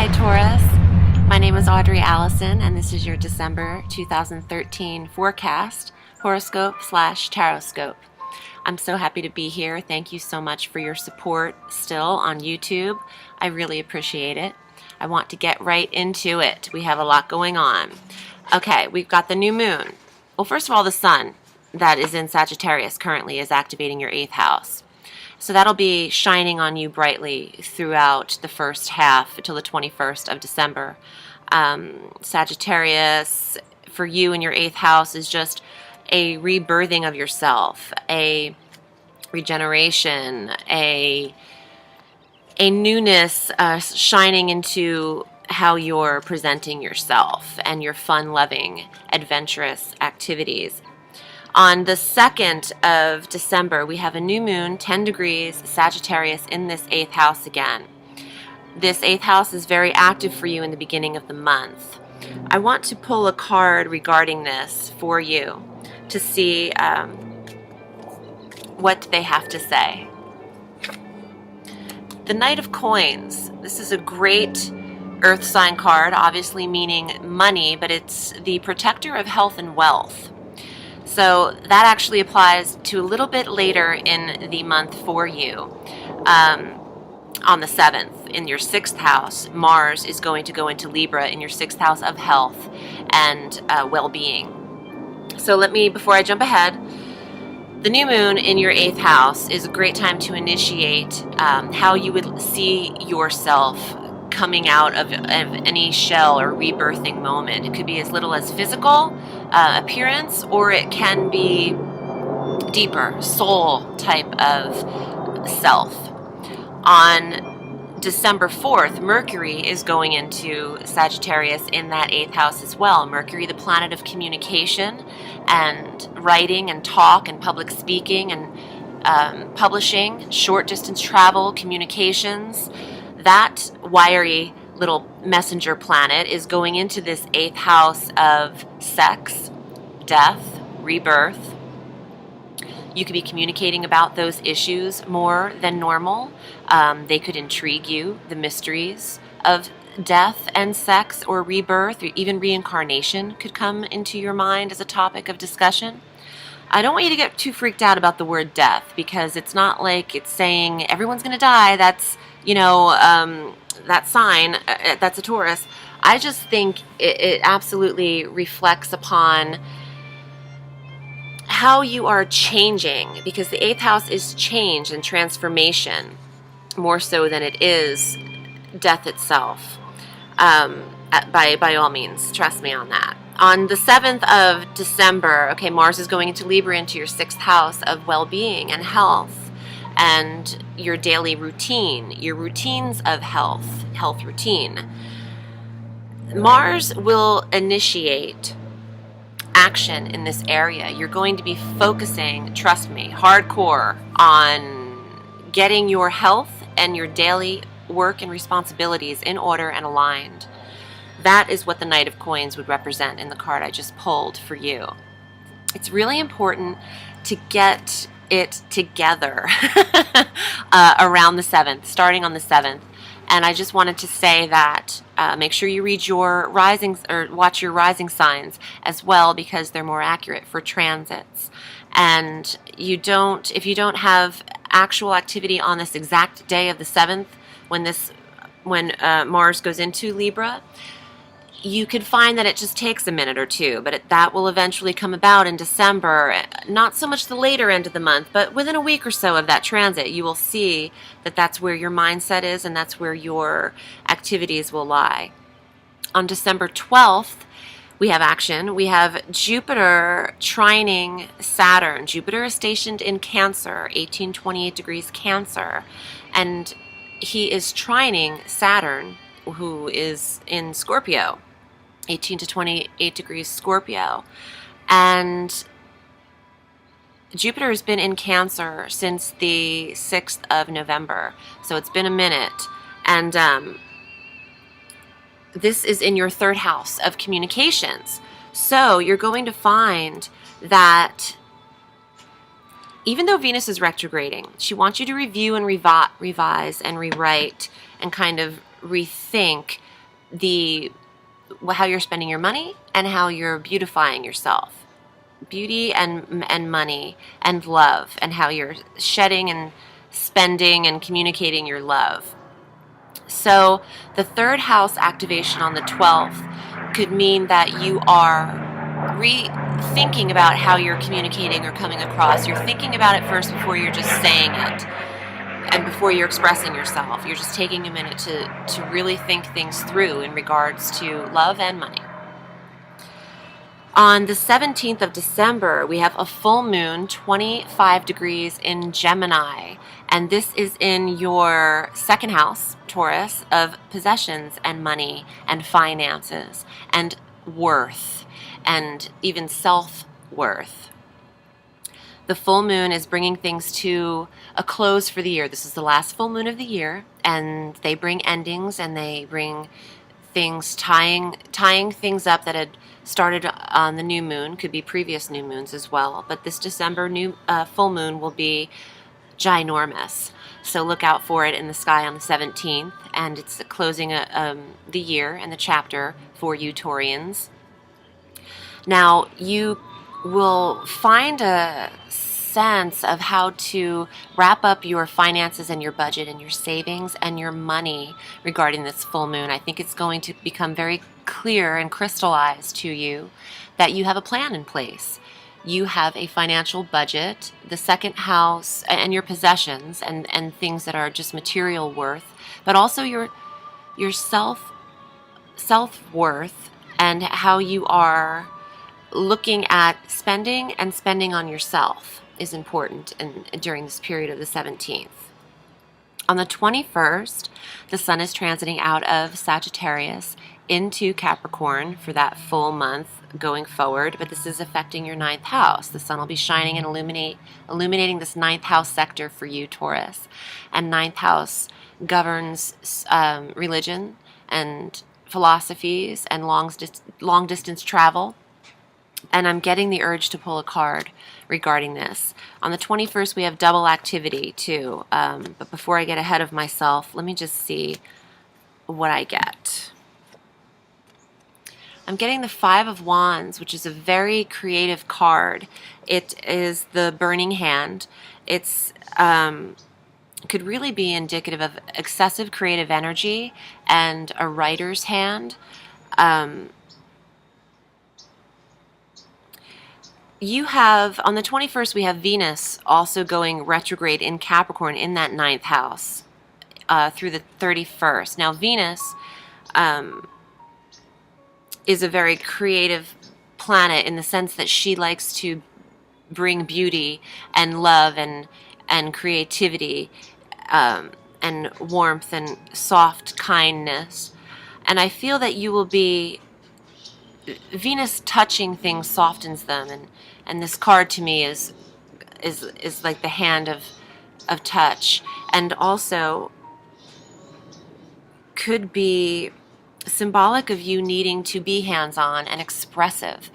Hi Taurus, my name is Audrey Alison and this is your December 2013 forecast, horoscope / taroscope. I'm so happy to be here. Thank you so much for your support still on YouTube. I really appreciate it. I want to get right into it. We have a lot going on. Okay, we've got the new moon. Well, first of all, the sun that is in Sagittarius currently is activating your 8th house. So that'll be shining on you brightly throughout the first half until the 21st of December. Sagittarius, for you in your 8th house, is just a rebirthing of yourself, a regeneration, a newness shining into how you're presenting yourself and your fun-loving, adventurous activities. On the 2nd of December, we have a new moon, 10 degrees, Sagittarius, in this 8th house again. This 8th house is very active for you in the beginning of the month. I want to pull a card regarding this for you to see what they have to say. The Knight of Coins. This is a great earth sign card, obviously meaning money, but it's the protector of health and wealth. So that actually applies to a little bit later in the month for you. On the 7th, in your 6th house, Mars is going to go into Libra in your 6th house of health and well-being. So before I jump ahead, the new moon in your 8th house is a great time to initiate how you would see yourself coming out of any shell or rebirthing moment. It could be as little as physical appearance, or it can be deeper, soul type of self. On December 4th, Mercury is going into Sagittarius in that 8th house as well. Mercury, the planet of communication and writing and talk and public speaking and publishing, short distance travel, communications. That wiry little messenger planet is going into this 8th house of sex, death, rebirth. You could be communicating about those issues more than normal. They could intrigue you, the mysteries of death and sex or rebirth, or even reincarnation could come into your mind as a topic of discussion. I don't want you to get too freaked out about the word death, because it's not like it's saying everyone's going to die. That's, that sign, that's a Taurus. I just think it absolutely reflects upon how you are changing, because the 8th house is change and transformation more so than it is death itself. By all means, trust me on that. On the 7th of December, okay, Mars is going into Libra, into your 6th house of well-being and health and your daily routine, your routines of health routine. Mars will initiate action in this area. You're going to be focusing, trust me, hardcore on getting your health and your daily work and responsibilities in order and aligned. That is what the Knight of Coins would represent in the card I just pulled for you. It's really important to get it together around the 7th, starting on the 7th. And I just wanted to say that make sure you read your risings or watch your rising signs as well, because they're more accurate for transits. And if you don't have actual activity on this exact day of the 7th, when Mars goes into Libra, you could find that it just takes a minute or two, but that will eventually come about in December. Not so much the later end of the month, but within a week or so of that transit, you will see that that's where your mindset is and that's where your activities will lie. On December 12th, we have action. We have Jupiter trining Saturn. Jupiter is stationed in Cancer, 1828 degrees Cancer, and he is trining Saturn, who is in Scorpio, 18 to 28 degrees Scorpio. And Jupiter has been in Cancer since the 6th of November, so it's been a minute. And this is in your 3rd house of communications. So you're going to find that even though Venus is retrograding, she wants you to review and revise and rewrite and kind of rethink how you're spending your money and how you're beautifying yourself. Beauty and money and love, and how you're shedding and spending and communicating your love. So the third house activation on the 12th could mean that you are rethinking about how you're communicating or coming across. You're thinking about it first before you're just saying it, and before you're expressing yourself. You're just taking a minute to really think things through in regards to love and money. On the 17th of December, we have a full moon, 25 degrees in Gemini, and this is in your second house, Taurus, of possessions and money and finances and worth and even self-worth. The full moon is bringing things to a close for the year. This is the last full moon of the year, and they bring endings, and they bring things, tying things up that had started on the new moon. Could be previous new moons as well, but this December full moon will be ginormous, so look out for it in the sky on the 17th, and it's closing the year and the chapter for you Taurians. Now you will find a sense of how to wrap up your finances and your budget and your savings and your money regarding this full moon. I think it's going to become very clear and crystallized to you that you have a plan in place. You have a financial budget, the second house, and your possessions and things that are just material worth, but also your self-worth and how you are looking at spending, and spending on yourself is important during this period of the 17th. On the 21st, the sun is transiting out of Sagittarius into Capricorn for that full month going forward, but this is affecting your 9th house. The sun will be shining and illuminating this 9th house sector for you, Taurus. And 9th house governs religion and philosophies and long distance travel. And I'm getting the urge to pull a card regarding this. On the 21st, we have double activity too. But before I get ahead of myself, let me just see what I get. I'm getting the Five of Wands, which is a very creative card. It is the burning hand. It's could really be indicative of excessive creative energy and a writer's hand. You have, on the 21st, we have Venus also going retrograde in Capricorn in that 9th house through the 31st. Now, Venus is a very creative planet in the sense that she likes to bring beauty and love and creativity and warmth and soft kindness. And I feel that you will be, Venus touching things softens them, and this card to me is like the hand of touch, and also could be symbolic of you needing to be hands-on and expressive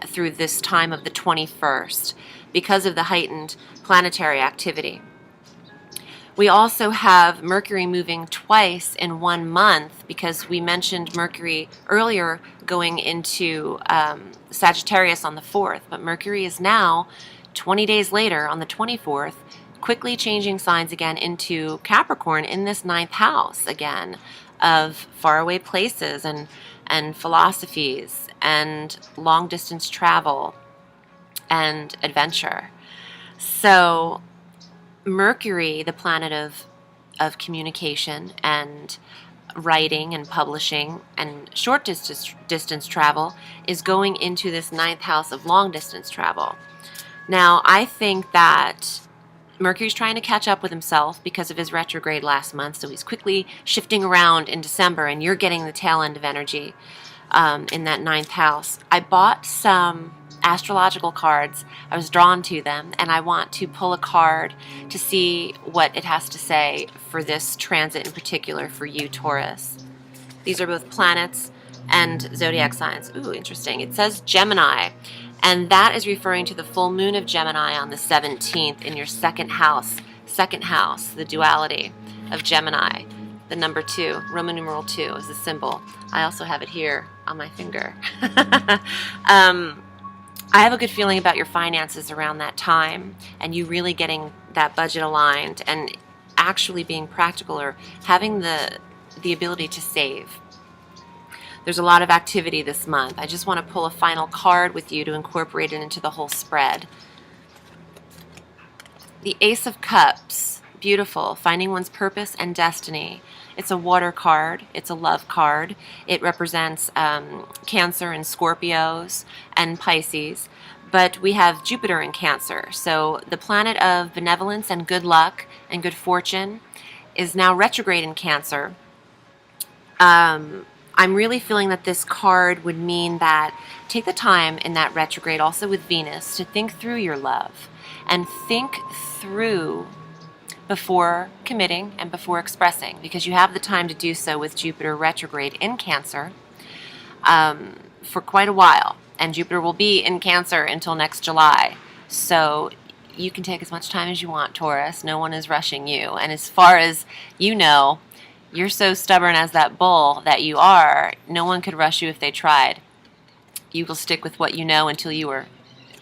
through this time of the 21st because of the heightened planetary activity. We also have Mercury moving twice in 1 month, because we mentioned Mercury earlier going into Sagittarius on the 4th, but Mercury is now 20 days later on the 24th quickly changing signs again into Capricorn in this 9th house again of faraway places and philosophies and long distance travel and adventure. So Mercury, the planet of communication and writing and publishing and short distance travel, is going into this 9th house of long distance travel. Now, I think that Mercury's trying to catch up with himself because of his retrograde last month, so he's quickly shifting around in December, and you're getting the tail end of energy in that 9th house. I bought some astrological cards. I was drawn to them, and I want to pull a card to see what it has to say for this transit in particular for you, Taurus. These are both planets and zodiac signs. Ooh, interesting. It says Gemini, and that is referring to the full moon of Gemini on the 17th in your second house, the duality of Gemini. The number 2, Roman numeral 2 is the symbol. I also have it here on my finger. I have a good feeling about your finances around that time, and you really getting that budget aligned and actually being practical, or having the ability to save. There's a lot of activity this month. I just want to pull a final card with you to incorporate it into the whole spread. The Ace of Cups, beautiful, finding one's purpose and destiny. It's a water card. It's a love card. It represents Cancer and Scorpios and Pisces. But we have Jupiter in Cancer. So the planet of benevolence and good luck and good fortune is now retrograde in Cancer. I'm really feeling that this card would mean that take the time in that retrograde, also with Venus, to think through your love and think through before committing and before expressing, because you have the time to do so with Jupiter retrograde in Cancer for quite a while. And Jupiter will be in Cancer until next July. So you can take as much time as you want, Taurus. No one is rushing you. And as far as you know, you're so stubborn as that bull that you are, no one could rush you if they tried. You will stick with what you know until you are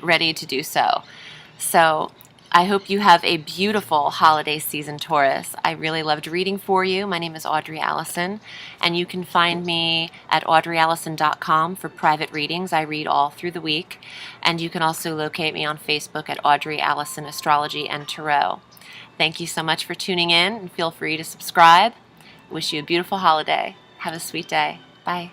ready to do so. So I hope you have a beautiful holiday season, Taurus. I really loved reading for you. My name is Audrey Alison, and you can find me at audreyallison.com for private readings. I read all through the week, and you can also locate me on Facebook at Audrey Allison Astrology and Tarot. Thank you so much for tuning in, and feel free to subscribe. Wish you a beautiful holiday. Have a sweet day. Bye.